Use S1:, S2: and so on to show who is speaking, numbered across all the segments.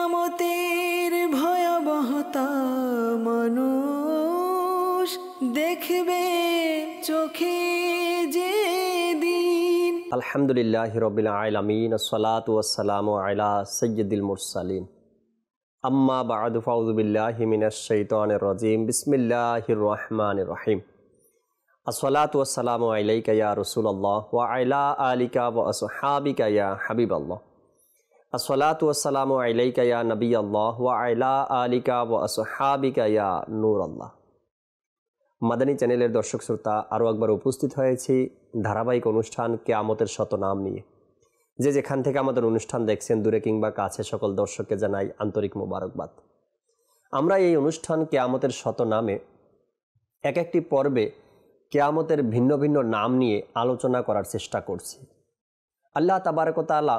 S1: কিয়ামতের ভয়াবহতা মানুষ দেখবে চোখে যেদিন।
S2: আলহামদুলিল্লাহি রাব্বিল আলামিন, আসসালাতু ওয়াসসালামু আলা সাইয়্যিদিল মুরসালিন, আম্মা বা'দু, ফাউযু বিল্লাহি মিনাশ শাইতানির রাজীম, বিসমিল্লাহির রহমানির রহিম। আসসালাতু ওয়াসসালামু আলাইকা ইয়া রাসূলুল্লাহ ওয়া আলা আলিকা ওয়া আসহাবিকা ইয়া হাবিবাল্লাহ। আসসালাতু ওয়াসসালামু আলাইকা ইয়া নবিয়াল্লাহ ওয়া আলা আলিকা ওয়া আসহাবিকা ইয়া নূরাল্লাহ। মাদানী চ্যানেলের দর্শক শ্রোতা, আরও একবার উপস্থিত হয়েছি ধারাবাহিক অনুষ্ঠান কিয়ামতের শত নাম নিয়ে। যে যেখান থেকে আমাদের অনুষ্ঠান দেখছেন, দূরে কিংবা কাছে, সকল দর্শককে জানাই আন্তরিক মোবারকবাদ। আমরা এই অনুষ্ঠান কিয়ামতের শত নামে এক একটি পর্বে কিয়ামতের ভিন্ন ভিন্ন নাম নিয়ে আলোচনা করার চেষ্টা করছি। আল্লাহ তাবারক ওয়া তাআলা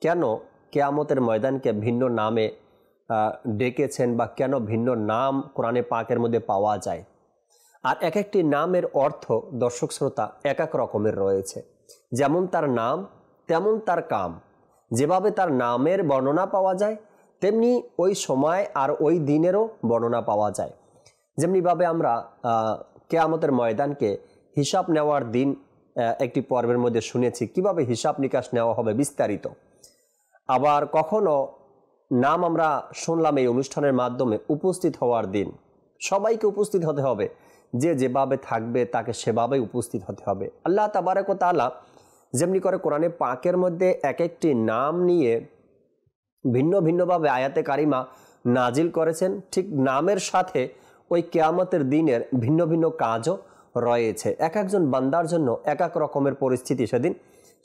S2: কেন কিয়ামতের ময়দানকে ভিন্ন নামে ডেকেছেন বা কেন ভিন্ন নাম কোরআনে পাকের মধ্যে পাওয়া যায়, আর এক একটি নামের অর্থ দর্শক শ্রোতা এক এক রকমের রয়েছে। যেমন তার নাম তেমন তার কাম। যেভাবে তার নামের বর্ণনা পাওয়া যায়, তেমনি ওই সময় আর ওই দিনেরও বর্ণনা পাওয়া যায়। যেমনিভাবে আমরা কিয়ামতের ময়দানকে হিসাব নেওয়ার দিন একটি পর্বের মধ্যে শুনেছি, কিভাবে হিসাব নিকাশ নেওয়া হবে বিস্তারিত। আবার কখনো নাম আমরা শুনলাম এই অনুষ্ঠানের মাধ্যমে উপস্থিত হওয়ার দিন। সবাইকে উপস্থিত হতে হবে, যে যেভাবে থাকবে তাকে সেভাবেই উপস্থিত হতে হবে। আল্লাহ তাবারক ওয়া তাআলা যেমনি করে কোরআনে পাকের মধ্যে এক একটি নাম নিয়ে ভিন্ন ভিন্নভাবে আয়াতে কারিমা নাজিল করেছেন, ঠিক নামের সাথে ওই কিয়ামতের দিনের ভিন্ন ভিন্ন কাজও রয়েছে। এক একজন বান্দার জন্য এক এক রকমের পরিস্থিতি সেদিন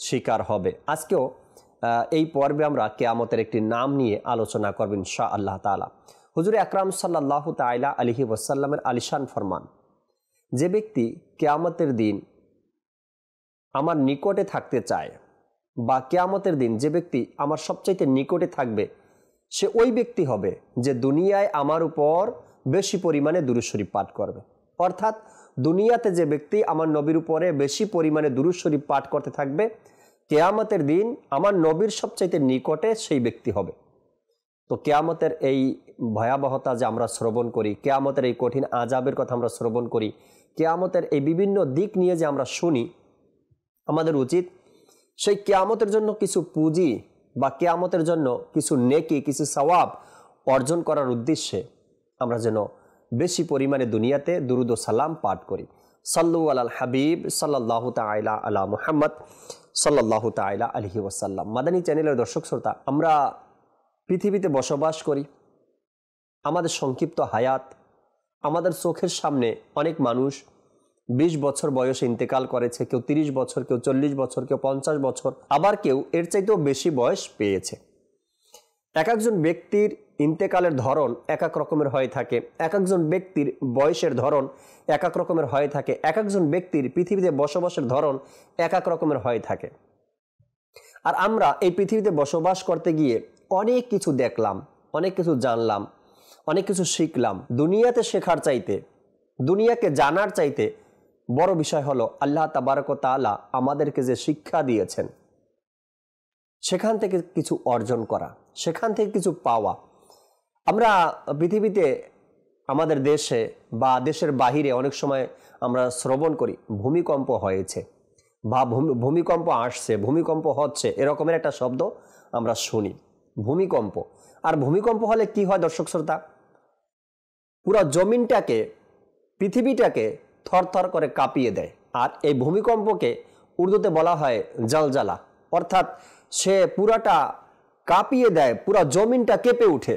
S2: শিকার হবে। আজকেও এই পর্বে আমরা কিয়ামতের একটি নাম নিয়ে আলোচনা করব ইনশাআল্লাহ তাআলা। হুজুর আকরাম সাল্লাল্লাহু তাআলা আলাইহি ওয়াসাল্লামের আলিশান ফরমান, যে ব্যক্তি কিয়ামতের দিন আমার নিকটে থাকতে চায়, বা কিয়ামতের দিন যে ব্যক্তি আমার সবচাইতে নিকটে থাকবে, সে ওই ব্যক্তি হবে যে দুনিয়ায় আমার উপর বেশি পরিমাণে দুরূদ শরীফ পাঠ করবে। অর্থাৎ দুনিয়াতে যে ব্যক্তি আমার নবীর উপরে বেশি পরিমাণে দুরূদ শরীফ পাঠ করতে থাকবে, কিয়ামতের দিন আমার নবীর সবচাইতে নিকটে সেই ব্যক্তি হবে। তো কিয়ামতের এই ভয়াবহতা যে আমরা শ্রবণ করি, কিয়ামতের এই কঠিন আযাবের কথা আমরা শ্রবণ করি, কিয়ামতের এই বিভিন্ন দিক নিয়ে যে আমরা শুনি, আমাদের উচিত সেই কিয়ামতের জন্য কিছু পুঁজি বা কিয়ামতের জন্য কিছু নেকি, কিছু সওয়াব অর্জন করার উদ্দেশ্যে আমরা যেন বেশি পরিমাণে দুনিয়াতে দুরূদ ও সালাম পাঠ করি। সাল্লু আলাল হাবিব সাল্লাল্লাহু তাআলা আলা মুহাম্মদ সাল্লাল্লাহু তাআলা আলাইহি ওয়াসাল্লাম। মাদানী চ্যানেলের দর্শক শ্রোতা, আমরা পৃথিবীতে বসবাস করি। আমাদের সংক্ষিপ্ত হায়াত, আমাদের চোখের সামনে অনেক মানুষ 20 বছর বয়সে ইন্তেকাল করেছে, কেউ 30 বছর, কেউ 40 বছর, কেউ 50 বছর, আবার কেউ এর চাইতেও বেশি বয়স পেয়েছে। এক একজন ব্যক্তির ইন্তেকালের ধরন এক এক রকমের হয়ে থাকে, এক একজন ব্যক্তির বয়সের ধরন এক এক রকমের হয়ে থাকে, এক একজন ব্যক্তির পৃথিবীতে বসবাসের ধরন এক এক রকমের হয়ে থাকে। আর আমরা এই পৃথিবীতে বসবাস করতে গিয়ে অনেক কিছু দেখলাম, অনেক কিছু জানলাম, অনেক কিছু শিখলাম। দুনিয়াতে শেখার চাইতে, দুনিয়াকে জানার চাইতে বড় বিষয় হলো আল্লাহ তাবারক ওয়া তাআলা আমাদেরকে যে শিক্ষা দিয়েছেন, সেখান থেকে কিছু অর্জন করা, সেখান থেকে কিছু পাওয়া। আমরা পৃথিবীতে আমাদের দেশে বা দেশের বাহিরে অনেক সময় আমরা শ্রবণ করি ভূমিকম্প হয়েছে বা ভূমিকম্প আসছে, ভূমিকম্প হচ্ছে, এরকমের একটা শব্দ আমরা শুনি, ভূমিকম্প। আর ভূমিকম্প হলে কি হয় দর্শক শ্রোতা? পুরো জমিনটাকে, পৃথিবীটাকে থরথর করে কাঁপিয়ে দেয়। আর এই ভূমিকম্পকে উর্দুতে বলা হয় জালজালা, অর্থাৎ সে পুরাটা কাঁপিয়ে দেয়, পুরো জমিনটা কেঁপে উঠে।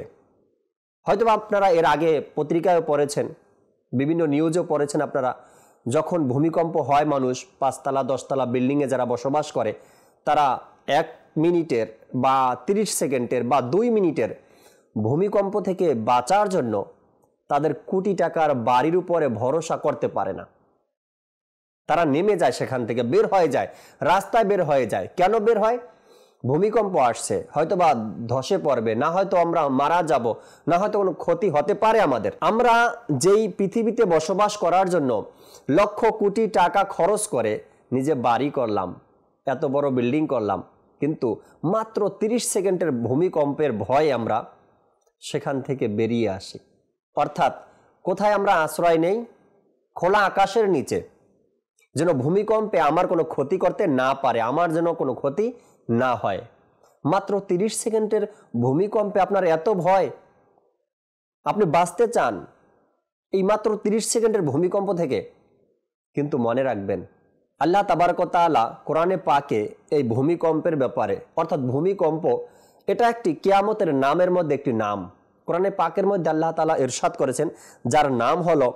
S2: হয়তো আপনারা এর আগে পত্রিকায় পড়েছেন, বিভিন্ন নিউজও পড়েছেন আপনারা, যখন ভূমিকম্প হয় মানুষ 5 তলা 10 তলা বিল্ডিংয়ে যারা বসবাস করে, তারা 1 মিনিটের বা 30 সেকেন্ডের বা 2 মিনিটের ভূমিকম্প থেকে বাঁচার জন্য তাদের কোটি টাকার বাড়ির উপরে ভরসা করতে পারে না। তারা নেমে যায়, সেখান থেকে বের হয়ে যায়, রাস্তায় বের হয়ে যায়। কেন বের হয়? ভূমিকম্প আসছে, হয়তো বা ধসে পড়বে, না হয়তো আমরা মারা যাব, না হয়তো কোনো ক্ষতি হতে পারে আমাদের। আমরা যেই পৃথিবীতে বসবাস করার জন্য লক্ষ কোটি টাকা খরচ করে নিজে বাড়ি করলাম, এত বড় বিল্ডিং করলাম, কিন্তু মাত্র 30 সেকেন্ডের ভূমিকম্পের ভয় আমরা সেখান থেকে বেরিয়ে আসি। অর্থাৎ কোথায় আমরা আশ্রয় নেই? খোলা আকাশের নিচে, যেন ভূমিকম্পে আমার কোনো ক্ষতি করতে না পারে, আমার যেন কোনো ক্ষতি না হয়। মাত্র 30 সেকেন্ডের ভূমিকম্পে আপনার এত ভয়? আপনি বাঁচতে চান এই মাত্র 30 সেকেন্ডের ভূমিকম্প থেকে? কিন্তু মনে রাখবেন, আল্লাহ তাবারক ওয়া তাআলা কোরআনে পাকে এই ভূমিকম্পের ব্যাপারে, অর্থাৎ ভূমিকম্প এটা একটি কিয়ামতের নামের মধ্যে একটি নাম। কোরআনে পাকের মধ্যে আল্লাহ তাআলা ইরশাদ করেছেন যার নাম হলো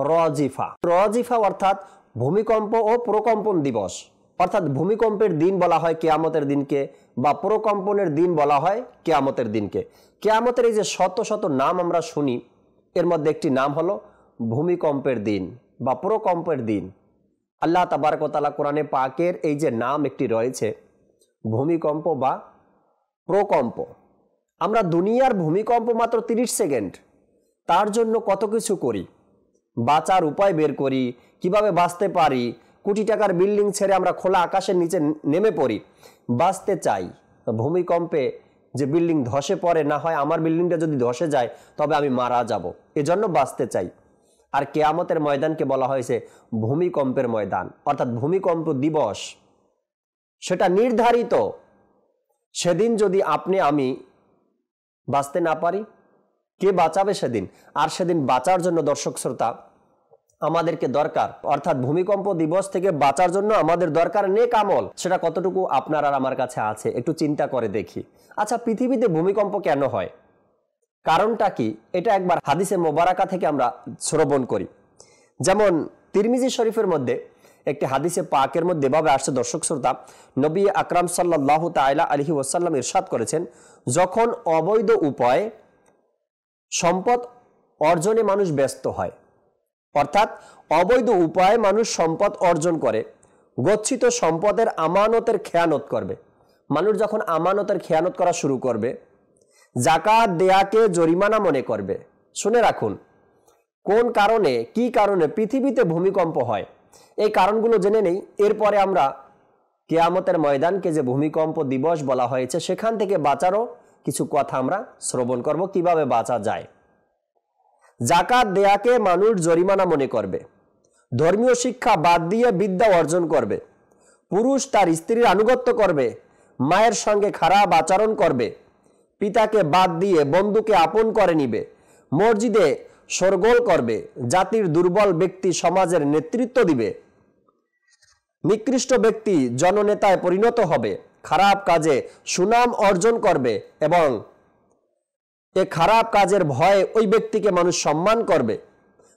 S2: রজিফা। রজিফা অর্থাৎ ভূমিকম্প ও প্রকম্পন দিবস। অর্থাৎ ভূমিকম্পের দিন বলা হয় কিয়ামতের দিনকে, বা প্রকম্পনের দিন বলা হয় কিয়ামতের দিনকে। কিয়ামতের এই যে শত শত নাম আমরা শুনি, এর মধ্যে একটি নাম হলো ভূমিকম্পের দিন বা প্রকম্পের দিন। আল্লাহ তাবারক ওয়া তাআলা কোরআনে পাকের এই যে নাম একটি রয়েছে, ভূমিকম্প বা প্রকম্প। আমরা দুনিয়ার ভূমিকম্প মাত্র 30 সেকেন্ড, তার জন্য কত কিছু করি, বাঁচার উপায় বের করি, কিভাবে বাঁচতে পারি। কোটি টাকার বিল্ডিং ছেড়ে আমরা খোলা আকাশের নিচে নেমে পড়ি, বাঁচতে চাই। ভূমিকম্পে যে বিল্ডিং ধসে পড়ে, না হয় আমার বিল্ডিংটা যদি ধসে যায় তবে আমি মারা যাব, এজন্য বাঁচতে চাই। আর কিয়ামতের ময়দানকে বলা হয়েছে ভূমিকম্পের ময়দান, অর্থাৎ ভূমিকম্প দিবস। সেটা নির্ধারিত। সেদিন যদি আপনি আমি বাঁচতে না পারি, কে বাঁচাবে সেদিন? আর সেদিন বাঁচার জন্য দর্শক শ্রোতা আমাদেরকে দরকার, অর্থাৎ ভূমিকম্প দিবস থেকে বাঁচার জন্য আমাদের দরকার নেক আমল। সেটা কতটুকু আপনার আর আমার কাছে আছে একটু চিন্তা করে দেখি। আচ্ছা, পৃথিবীতে ভূমিকম্প কেন হয়? কারণটা কি? এটা একবার হাদিসে মোবারাকা থেকে আমরা শ্রবণ করি। যেমন তিরমিজি শরীফের মধ্যে একটি হাদিসে পাকের মধ্যে এভাবে আসছে দর্শক শ্রোতা, নবী আকরাম সাল্লাল্লাহু তাআলা আলাইহি ওয়াসাল্লাম ইরশাদ করেছেন, যখন অবৈধ উপায়ে সম্পদ অর্জনে মানুষ ব্যস্ত হয়, অর্থাৎ অবৈধ উপায়ে মানুষ সম্পদ অর্জন করে, গচ্ছিত সম্পদের আমানতের খেয়ানত করবে। মানুষ যখন আমানতের খেয়ানত করা শুরু করবে, যাকাত দেয়াকে জরিমানা মনে করবে। শুনে রাখুন, কোন কারণে, কি কারণে পৃথিবীতে ভূমিকম্প হয়, এই কারণগুলো জেনে নেই। এরপরে আমরা কিয়ামতের ময়দানকে যে ভূমিকম্প দিবস বলা হয়েছে, সেখান থেকে বাঁচারও কিছু কথা আমরা শ্রবণ করব, কিভাবে বাঁচা যায়। যাকাত দেয়াকে মানুষ জরিমানা মনে করবে, ধর্মীয় শিক্ষা বাদ দিয়ে বিদ্যা অর্জন করবে, পুরুষ তার স্ত্রীর আনুগত্য করবে, মায়ের সঙ্গে খারাপ আচরণ করবে, পিতাকে বাদ দিয়ে বন্ধুকে আপন করে নিবে, মসজিদে শোরগোল করবে, জাতির দুর্বল ব্যক্তি সমাজের নেতৃত্ব দিবে, নিকৃষ্ট ব্যক্তি জননেতায় পরিণত হবে, খারাপ কাজে সুনাম অর্জন করবে এবং এ খারাপ কাজের ভয়ে ওই ব্যক্তিকে মানুষ সম্মান করবে,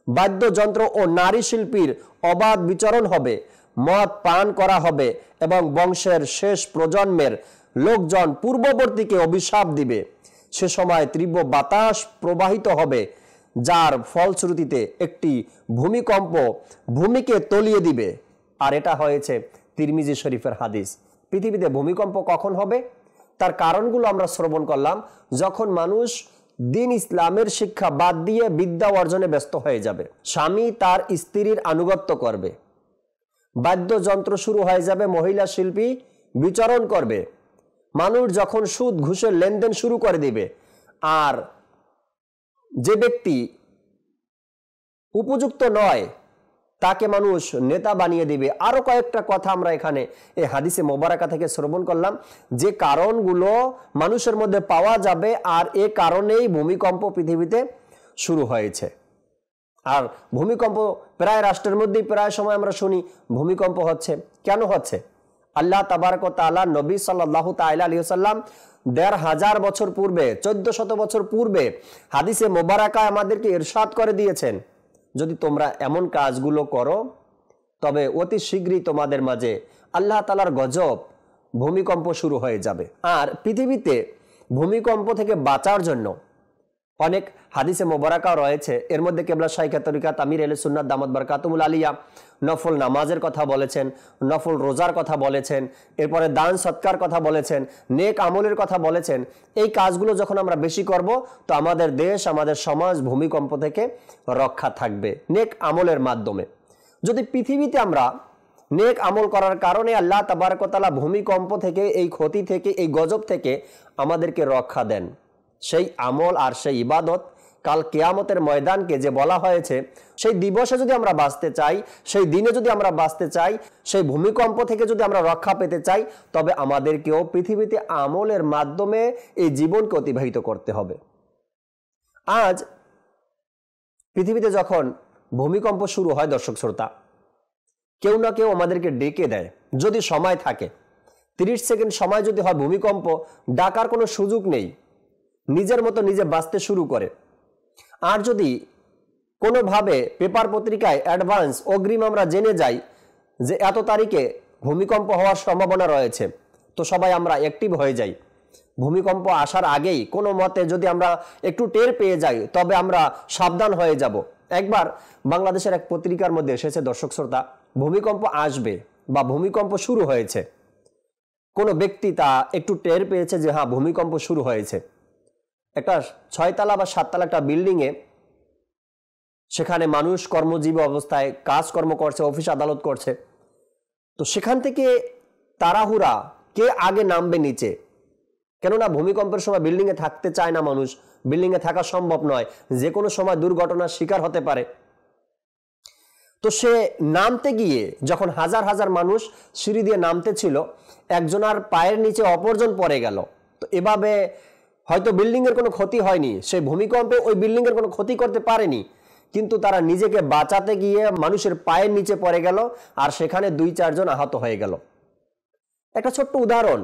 S2: বাদ্যযন্ত্র ও নারী শিল্পীর অবাধ বিচরণ হবে, মদ পান করা হবে এবং বংশের শেষ প্রজন্মের লোকজন পূর্ববর্তীকে অভিশাপ দিবে। সে সময় তীব্র বাতাস প্রবাহিত হবে, যার ফলশ্রুতিতে একটি ভূমিকম্প ভূমিকে তলিয়ে দিবে। আর এটা হয়েছে তিরমিজি শরীফের হাদিস। পৃথিবীতে ভূমিকম্প কখন হবে, তার কারণগুলো আমরা শ্রবণ করলাম। যখন মানুষ দিন ইসলামের শিক্ষা বাদ দিয়ে বিদ্যা অর্জনে ব্যস্ত হয়ে যাবে, স্বামী তার স্ত্রীর আনুগত্য করবে, বাদ্যযন্ত্র শুরু হয়ে যাবে, মহিলা শিল্পী বিচরণ করবে, মানুষ যখন সুদ ঘুষের লেনদেন শুরু করে দিবে, আর যে ব্যক্তি উপযুক্ত নয় তাকে মানুষ নেতা বানিয়ে দিবে। আরো কয়েকটা কথা আমরা এখানে এই হাদিসে মোবারকা থেকে শ্রবণ করলাম, যে কারণগুলো মানুষের মধ্যে পাওয়া যাবে, আর এ কারণেই ভূমিকম্প পৃথিবীতে শুরু হয়েছে। আর ভূমিকম্প প্রায় রাষ্ট্রের মধ্যেই প্রায় সময় আমরা শুনি ভূমিকম্প হচ্ছে। কেন হচ্ছে? আল্লাহ তাবারক ওয়া তাআলা নবী সাল্লাল্লাহু তাআলা আলাইহি ওয়াসাল্লাম ১৫০০ বছর পূর্বে, ১৪০০ বছর পূর্বে হাদিসে মোবারকায় আমাদেরকে ইরশাদ করে দিয়েছেন, যদি তোমরা এমন কাজগুলো করো তবে অতি শীঘ্রই তোমাদের মাঝে আল্লাহ তাআলার গজব, ভূমিকম্প শুরু হয়ে যাবে। আর পৃথিবীতে ভূমিকম্প থেকে বাঁচার জন্য অনেক হাদিসে মোবারকা রয়েছে। এর মধ্যে কেবলা শাইখে তরিকাত আমির আহলে সুন্নাত দামাত বারকাতুহুল আলিয়া নফল নামাজের কথা বলেছেন, নফল রোজার কথা বলেছেন, এরপরে দান সৎকার কথা বলেছেন, নেক আমলের কথা বলেছেন। এই কাজগুলো যখন আমরা বেশি করব, তো আমাদের দেশ, আমাদের সমাজ ভূমিকম্প থেকে রক্ষা থাকবে নেক আমলের মাধ্যমে। যদি পৃথিবীতে আমরা নেক আমল করার কারণে আল্লাহ তাবারক ওয়া তাআলা ভূমিকম্প থেকে, এই ক্ষতি থেকে, এই গজব থেকে আমাদেরকে রক্ষা দেন, সেই আমল আর সেই ইবাদত কাল কিয়ামতের ময়দানকে যে বলা হয়েছে, সেই দিবসে যদি আমরা বাঁচতে চাই, সেই দিনে যদি আমরা বাঁচতে চাই, সেই ভূমিকম্প থেকে যদি আমরা রক্ষা পেতে চাই, তবে আমাদেরকেও পৃথিবীতে আমলের মাধ্যমে এই জীবনকে অতিবাহিত করতে হবে। আজ পৃথিবীতে যখন ভূমিকম্প শুরু হয় দর্শক শ্রোতা, কেউ না কেউ আমাদেরকে ডেকে দেয়। যদি সময় থাকে, 30 সেকেন্ড সময় যদি হয়, ভূমিকম্প ডাকার কোনো সুযোগ নেই, নিজের মতো নিজে বাঁচতে শুরু করে। আর যদি কোনোভাবে পেপার পত্রিকায় অ্যাডভান্স অগ্রিম আমরা জেনে যাই যে এত তারিখে ভূমিকম্প হওয়ার সম্ভাবনা রয়েছে, তো সবাই আমরা অ্যাক্টিভ হয়ে যাই। ভূমিকম্প আসার আগেই কোনো মতে যদি আমরা একটু টের পেয়ে যাই, তবে আমরা সাবধান হয়ে যাব। একবার বাংলাদেশের এক পত্রিকার মধ্যে এসেছে দর্শক শ্রোতা, ভূমিকম্প আসবে বা ভূমিকম্প শুরু হয়েছে। কোনো ব্যক্তি তা একটু টের পেয়েছে যে হ্যাঁ ভূমিকম্প শুরু হয়েছে। একটা 6 তলা বা 7 তলা একটা বিল্ডিংয়ে, সেখানে মানুষ কর্মজীবী অবস্থায় কাজকর্ম করছে, অফিস আদালত করছে। তো সেখান থেকে তাড়াহুড়া, কে আগে নামবে নিচে, কেননা ভূমিকম্পের সময় বিল্ডিংয়ে থাকতে চায় না মানুষ, বিল্ডিংয়ে থাকা সম্ভব নয়, যে কোনো সময় দুর্ঘটনার শিকার হতে পারে। তো সে নামতে গিয়ে যখন হাজার হাজার মানুষ সিঁড়ি দিয়ে নামতে ছিল, একজনের পায়ের নিচে অপরজন পড়ে গেল। তো এভাবে হয়তো বিল্ডিংয়ের কোনো ক্ষতি হয়নি, সে ভূমিকম্পে ওই বিল্ডিংয়ের কোনো ক্ষতি করতে পারেনি, কিন্তু তারা নিজেকে বাঁচাতে গিয়ে মানুষের পায়ের নিচে পড়ে গেল, আর সেখানে 2-4 জন আহত হয়ে গেল। একটা ছোট্ট উদাহরণ,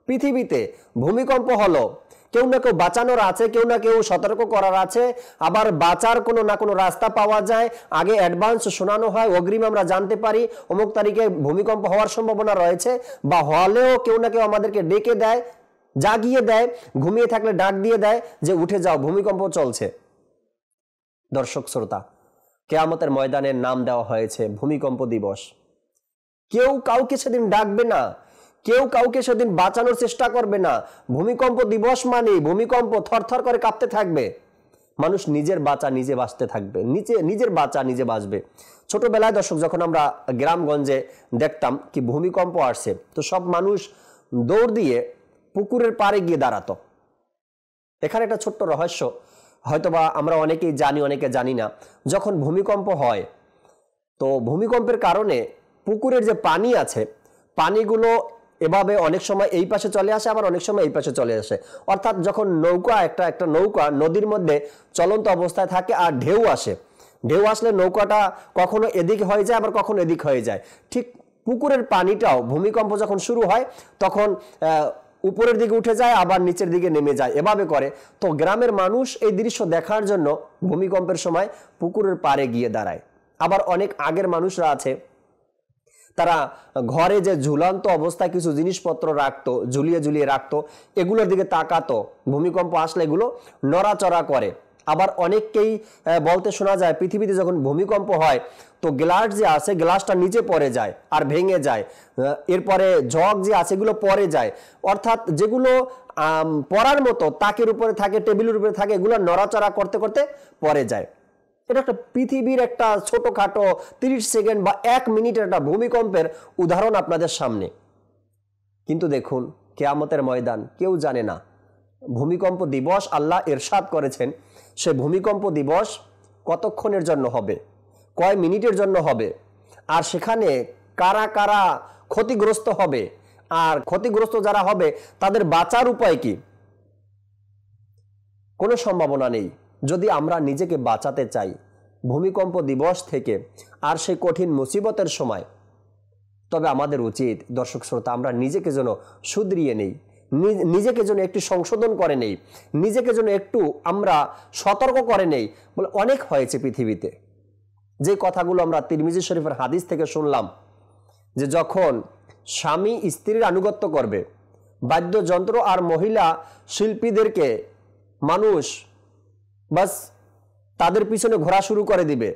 S2: পৃথিবীতে ভূমিকম্প হলো, কেউ না কেউ বাঁচানোর আছে, কেউ না কেউ সতর্ক করার আছে, আবার বাঁচার কোনো না কোনো রাস্তা পাওয়া যায়, আগে অ্যাডভান্স শোনানো হয়, অগ্রিম আমরা জানতে পারি অমুক তারিখে ভূমিকম্প হওয়ার সম্ভাবনা রয়েছে, বা হলেও কেউ না কেউ আমাদেরকে ডেকে দেয়, জাগিয়ে দেয়, ঘুমিয়ে থাকলে ডাক দিয়ে দেয় যে উঠে যাও ভূমিকম্প চলছে। দর্শক শ্রোতা, কিয়ামতের ময়দানের নাম দেওয়া হয়েছে ভূমিকম্প দিবস। কেউ কাউকে সেদিন ডাকবে না, কেউ কাউকে সেদিন বাঁচানোর চেষ্টা করবে না। ভূমিকম্প দিবস মানে ভূমিকম্প থরথর করে কাঁপতে থাকবে, মানুষ নিজের বাঁচা নিজে বাঁচতে থাকবে, নিজের বাঁচা নিজে বাঁচবে। ছোটবেলায় দর্শক যখন আমরা গ্রামগঞ্জে দেখতাম কি ভূমিকম্প আসছে, তো সব মানুষ দৌড় দিয়ে পুকুরের পাড়ে গিয়ে দাঁড়াতো। এখানে একটা ছোট্ট রহস্য, হয়তোবা আমরা অনেকেই জানি, অনেকে জানি না। যখন ভূমিকম্প হয়, তো ভূমিকম্পের কারণে পুকুরের যে পানি আছে, পানিগুলো এভাবে অনেক সময় এই পাশে চলে আসে, আবার অনেক সময় এই পাশে চলে আসে। অর্থাৎ যখন নৌকা একটা নৌকা নদীর মধ্যে চলন্ত অবস্থায় থাকে আর ঢেউ আসে, ঢেউ আসলে নৌকাটা কখনো এদিক হয়ে যায়, আবার কখনো এদিক হয়ে যায়। ঠিক পুকুরের পানিটাও ভূমিকম্প যখন শুরু হয় তখন উপরের দিকে উঠে যায়, আবার নিচের দিকে নেমে যায়, এভাবে করে। তো গ্রামের মানুষ এই দৃশ্য দেখার জন্য ভূমিকম্পের সময় পুকুরের পাড়ে গিয়ে দাঁড়ায়। আবার অনেক আগের মানুষরা আছে, তারা ঘরে যে ঝুলন্ত অবস্থায় কিছু জিনিসপত্র রাখতো, ঝুলিয়ে ঝুলিয়ে রাখতো, এগুলোর দিকে তাকাতো, ভূমিকম্প আসলে এগুলো নড়াচড়া করে। আবার অনেককেই বলতে শোনা যায়, পৃথিবীতে যখন ভূমিকম্প হয় তো গ্লাস যে আছে, গ্লাসটা নিচে পড়ে যায় আর ভেঙে যায়, এরপরে জগ যে আছে এগুলো পড়ে যায়। অর্থাৎ যেগুলো পড়ার মতো তাকের উপরে থাকে, টেবিলের উপরে থাকে, এগুলো নড়াচড়া করতে করতে পড়ে যায়। এটা একটা পৃথিবীর একটা ছোটখাটো 30 সেকেন্ড বা 1 মিনিটের একটা ভূমিকম্পের উদাহরণ আপনাদের সামনে। কিন্তু দেখুন, কিয়ামতের ময়দান কেউ জানে না। ভূমিকম্প দিবস আল্লাহ ইরশাদ করেছেন, সে ভূমিকম্প দিবস কতক্ষণের জন্য হবে, কয় মিনিটের জন্য হবে, আর সেখানে কারা কারা ক্ষতিগ্রস্ত হবে, আর ক্ষতিগ্রস্ত যারা হবে তাদের বাঁচার উপায় কি। কোনো সম্ভাবনা নেই। যদি আমরা নিজেকে বাঁচাতে চাই ভূমিকম্প দিবস থেকে আর সেই কঠিন মুসিবতের সময়, তবে আমাদের উচিত দর্শক শ্রোতা, আমরা নিজেকে যেন শুধরিয়ে নেই, নিজেকে যেন একটু সংশোধন করে নেই, নিজেকে যেন একটু আমরা সতর্ক করে নেই। বলে অনেক হয়েছে পৃথিবীতে, যে কথাগুলো আমরা তিরমিজি শরীফের হাদিস থেকে শুনলাম, যে যখন স্বামী স্ত্রীর আনুগত্য করবে, বাদ্যযন্ত্র আর মহিলা শিল্পীদেরকে মানুষ বাস তাদের পিছনে ঘোরা শুরু করে দিবে,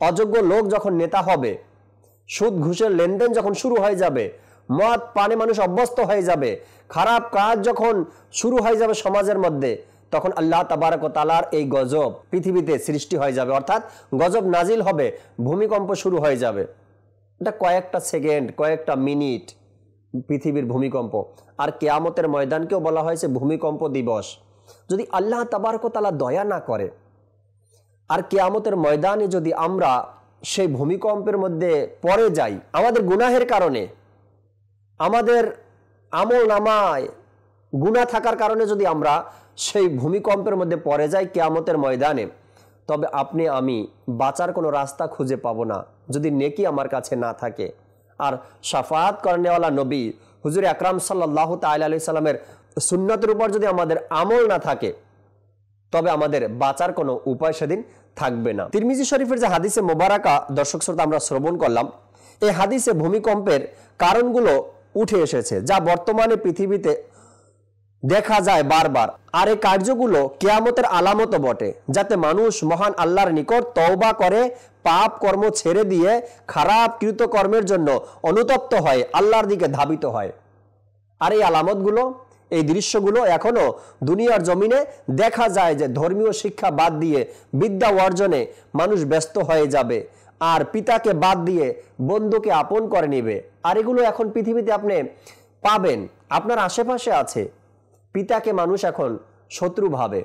S2: অযোগ্য লোক যখন নেতা হবে, সুদ ঘুষের লেনদেন যখন শুরু হয়ে যাবে, মদ পানে মানুষ অভ্যস্ত হয়ে যাবে, খারাপ কাজ যখন শুরু হয়ে যাবে সমাজের মধ্যে, তখন আল্লাহ তাবারক ওয়া তাআলার এই গজব পৃথিবীতে সৃষ্টি হয়ে যাবে। অর্থাৎ গজব নাজিল হবে, ভূমিকম্প শুরু হয়ে যাবে। এটা কয়েকটা সেকেন্ড, কয়েকটা মিনিট পৃথিবীর ভূমিকম্প। আর কিয়ামতের ময়দানকেও বলা হয়েছে ভূমিকম্প দিবস। যদি আল্লাহ তাবারক ওয়া তাআলা দয়া না করে আর কিয়ামতের ময়দানে যদি আমরা সেই ভূমিকম্পের মধ্যে পড়ে যাই আমাদের গুনাহের কারণে, আমাদের আমল নামায় গুনাহ থাকার কারণে যদি আমরা সেই ভূমিকম্পের মধ্যে পড়ে যাই কিয়ামতের ময়দানে, তবে আপনি আমি বাঁচার কোনো রাস্তা খুঁজে পাবো না যদি নেকি আমার কাছে না থাকে। আর শাফাআত করনেওয়ালা নবী হুজুর আকরাম সাল্লাল্লাহু তাআলা আলাইহি সাল্লামের সুন্নতের উপর যদি আমাদের আমল না থাকে, তবে আমাদের বাঁচার কোনো উপায় সেদিন থাকবে না। তিরমিজি শরীফের যে হাদিসে মোবারকা দর্শক শ্রোতা আমরা শ্রবণ করলাম, এই হাদিসে ভূমিকম্পের কারণগুলো উঠে এসেছে যা বর্তমানে পৃথিবীতে দেখা যায় বারবার। আর এই কার্যগুলো কিয়ামতের আলামতও বটে, যাতে মানুষ মহান আল্লাহর নিকট তওবা করে পাপ কর্ম ছেড়ে দিয়ে খারাপ কৃতকর্মের জন্য অনুতপ্ত হয়, আল্লাহর দিকে ধাবিত হয়। আর এই আলামতগুলো, এই দৃশ্যগুলো এখনো দুনিয়ার জমিনে দেখা যায় যে ধর্মীয় শিক্ষা বাদ দিয়ে বিদ্যা অর্জনে মানুষ ব্যস্ত হয়ে যাবে আর পিতাকে বাদ দিয়ে বন্ধুকে আপন করে নেবে। আর এগুলো এখন পৃথিবীতে আপনি পাবেন, আপনার আশেপাশে আছে। পিতাকে মানুষ এখন শত্রু ভাবে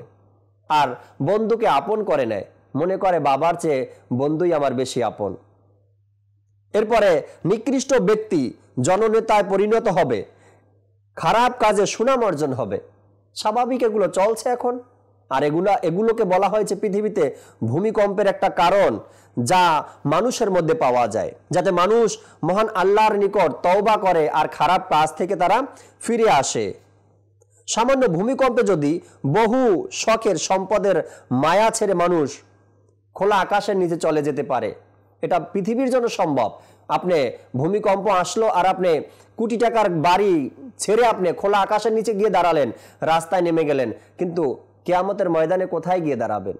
S2: আর বন্ধুকে আপন করে নেয়, মনে করে বাবার চেয়ে বন্ধুই আমার বেশি আপন। এরপরে নিকৃষ্ট ব্যক্তি জননেতায় পরিণত হবে, খারাপ কাজে সুনাম অর্জন হবে। স্বাভাবিক এগুলো চলছে এখন। আর এগুলোকে বলা হয়েছে পৃথিবীতে ভূমিকম্পের একটা কারণ, যা মানুষের মধ্যে পাওয়া যায়, যাতে মানুষ মহান আল্লাহর নিকট তওবা করে আর খারাপ কাজ থেকে তারা ফিরে আসে। সামান্য ভূমিকম্পে যদি বহু শখের সম্পদের মায়া ছেড়ে মানুষ খোলা আকাশের নিচে চলে যেতে পারে, এটা পৃথিবীর জন্য সম্ভব। আপনি ভূমিকম্প আসলো আর আপনি কোটি টাকার বাড়ি ছেড়ে আপনি খোলা আকাশের নিচে গিয়ে দাঁড়ালেন, রাস্তায় নেমে গেলেন, কিন্তু কিয়ামতের ময়দানে কোথায় গিয়ে দাঁড়াবেন,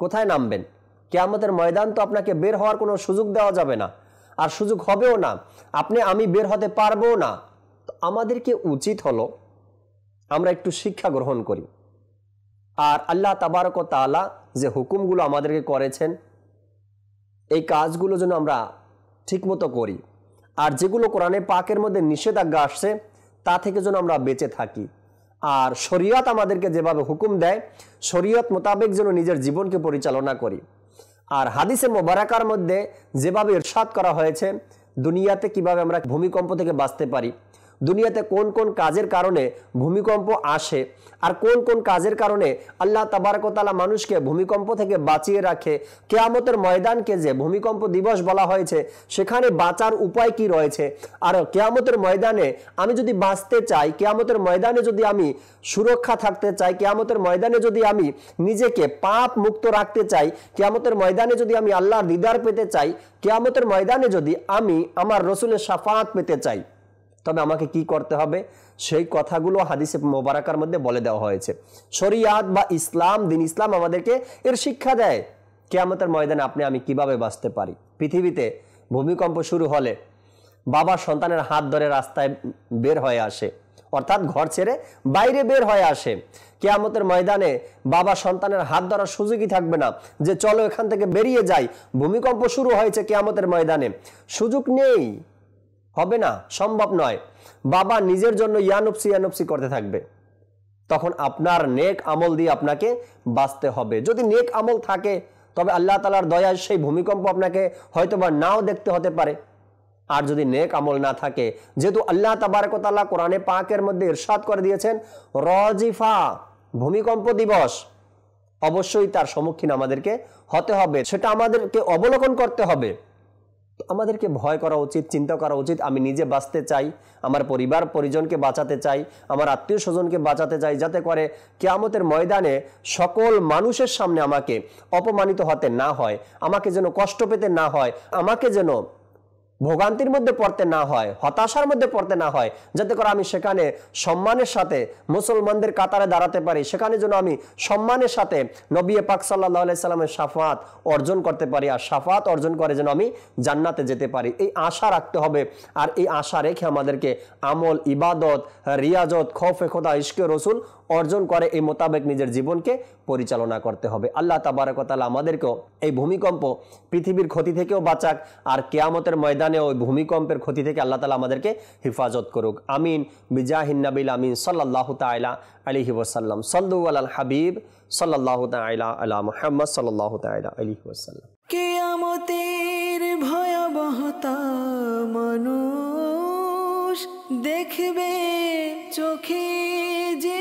S2: কোথায় নামবেন? কিয়ামতের ময়দান তো আপনাকে বের হওয়ার কোনো সুযোগ দেওয়া যাবে না, আর সুযোগ হবেও না, আপনি আমি বের হতে পারবো না। আমাদেরকে উচিত হলো আমরা একটু শিক্ষা গ্রহণ করি আর আল্লাহ তাবারক ওয়া তাআলা যে হুকুমগুলো আমাদেরকে করেছেন এই কাজগুলো যেন আমরা ঠিকমতো করি, আর যেগুলো কোরআনে পাকের মধ্যে নিষেধাজ্ঞা আসছে তা থেকে যেন আমরা বেঁচে থাকি। আর শরীয়ত আমাদেরকে যেভাবে হুকুম দেয় শরীয়ত মোতাবেক যেন নিজের জীবনকে পরিচালনা করি। আর হাদিসে মোবারকার মধ্যে যেভাবে ইরশাদ করা হয়েছে দুনিয়াতে কিভাবে আমরা ভূমিকম্প থেকে বাঁচতে পারি, দুনিয়াতে কোন কোন কাজের কারণে ভূমিকম্প আসে আর কোন কোন কাজের কারণে আল্লাহ তাবারক ওয়া তাআলা মানুষকে ভূমিকম্প থেকে বাঁচিয়ে রাখে, কিয়ামতের ময়দানকে যে ভূমিকম্প দিবস বলা হয়েছে সেখানে বাঁচার উপায় কি রয়েছে। আর কিয়ামতের ময়দানে আমি যদি বাঁচতে চাই, কিয়ামতের ময়দানে যদি আমি সুরক্ষা থাকতে চাই, কিয়ামতের ময়দানে যদি আমি নিজেকে পাপ মুক্ত রাখতে চাই, কিয়ামতের ময়দানে যদি আমি আল্লাহর দিদার পেতে চাই, কিয়ামতের ময়দানে যদি আমি আমার রসুলের শাফাআত পেতে চাই, তবে আমাকে কি করতে হবে সেই কথাগুলো হাদিসে মোবারকার মধ্যে বলে দেওয়া হয়েছে। শরিয়াত বা ইসলাম, দিন ইসলাম আমাদেরকে এর শিক্ষা দেয় কিয়ামতের ময়দানে আপনি আমি কিভাবে বাঁচতে পারি। পৃথিবীতে ভূমিকম্প শুরু হলে বাবা সন্তানের হাত ধরে রাস্তায় বের হয়ে আসে, অর্থাৎ ঘর ছেড়ে বাইরে বের হয়ে আসে। কিয়ামতের ময়দানে বাবা সন্তানের হাত ধরার সুযোগই থাকবে না যে চলো এখান থেকে বেরিয়ে যাই, ভূমিকম্প শুরু হয়েছে কিয়ামতের ময়দানে, সুযোগ নেই, হবে না, সম্ভব নয়। বাবা নিজের জন্য ইয়ানুপসি করতে থাকবে। তখন আপনার নেক আমল দিয়ে আপনাকে বাঁচতে হবে। যদি নেক আমল থাকে তবে আল্লাহ তাআলার দয়ায় সেই ভূমিকম্প আপনাকে হয়তোবা নাও দেখতে হতে পারে। আর যদি নেক আমল না থাকে, যেহেতু আল্লাহ তাবারক ওয়া তাআলা কোরআনে পাকের মধ্যে ইরশাদ করে দিয়েছেন রাজিফা, ভূমিকম্প দিবস, অবশ্যই তার সম্মুখীন আমাদেরকে হতে হবে, সেটা আমাদেরকে অবলোকন করতে হবে। আমাদেরকে ভয় করা উচিত, চিন্তা করা উচিত আমি নিজে বাঁচতে চাই, আমার পরিবার পরিজনকে বাঁচাতে চাই, আমার আত্মীয় স্বজনকে বাঁচাতে চাই, যাতে করে কিয়ামতের ময়দানে সকল মানুষের সামনে আমাকে অপমানিত হতে না হয়, আমাকে যেন কষ্ট পেতে না হয়, আমাকে যেন ভোগান্তির মধ্যে পড়তে না হয়, হতাশার মধ্যে পড়তে না হয়, যাতে করে আমি সেখানে সম্মানের সাথে মুসলমানদের কাতারে দাঁড়াতে পারি, সেখানে যেন আমি সম্মানের সাথে নবী পাক সাল্লাল্লাহু আলাইহি সাল্লামের শাফাআত অর্জন করতে পারি, আর শাফাআত অর্জন করে যেন আমি জান্নাতে যেতে পারি। এই আশা রাখতে হবে। আর এই আশা রেখে আমাদেরকে আমল, ইবাদত, রিয়াজত, খৌফে খোদা, ইশকে রসুল অর্জন করে এই মোতাবেক নিজের জীবনকে পরিচালনা করতে হবে। আল্লাহ তাবারক ওয়া তাআলা আমাদেরকেও এই ভূমিকম্প পৃথিবীর ক্ষতি থেকেও বাঁচাক, আর কিয়ামতের ময়দানে এখানে ওই ভূমিকম্পের ক্ষতি থেকে আল্লাহ তাআলা আমাদেরকে হেফাজত করুক। আমিন বিজাহিন নাবিল আমিন সাল্লাল্লাহু তাআলা আলাইহি ওয়াসাল্লাম। সাল্লু আলাল হাবিব সাল্লাল্লাহু তাআলা আলা মুহাম্মদ সাল্লাল্লাহু তাআলা আলাইহি ওয়াসাল্লাম।
S1: কিয়ামতের ভয়াবহতা মানুষ দেখবে চোখে যে